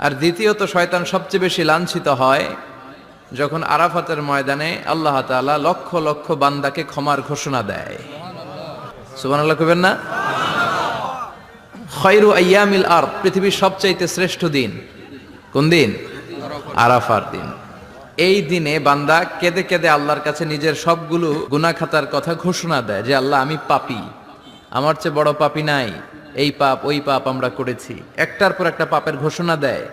আর দ্বিতীয়ত শয়তান সবচেয়ে বেশি লাঞ্ছিত হয় যখন আরাফাতের ময়দানে আল্লাহ তাআলা লক্ষ লক্ষ বান্দাকে ক্ষমার ঘোষণা দেয়। সুবহানাল্লাহ কইবেন না? খায়রু আইয়ামিল আরদ, পৃথিবীর সবচাইতে শ্রেষ্ঠ দিন কোন দিন? আরাফার দিন। এই দিনে বান্দা কেঁদে কেঁদে আল্লাহর কাছে নিজের সবগুলো গুনাহ খাতার কথা ঘোষণা দেয় যে আল্লাহ আমি পাপী, আমার চেয়ে বড় পাপী নাই, এই পাপ ওই পাপ আমরা করেছি, একটার পর একটা পাপের ঘোষণা দেয়।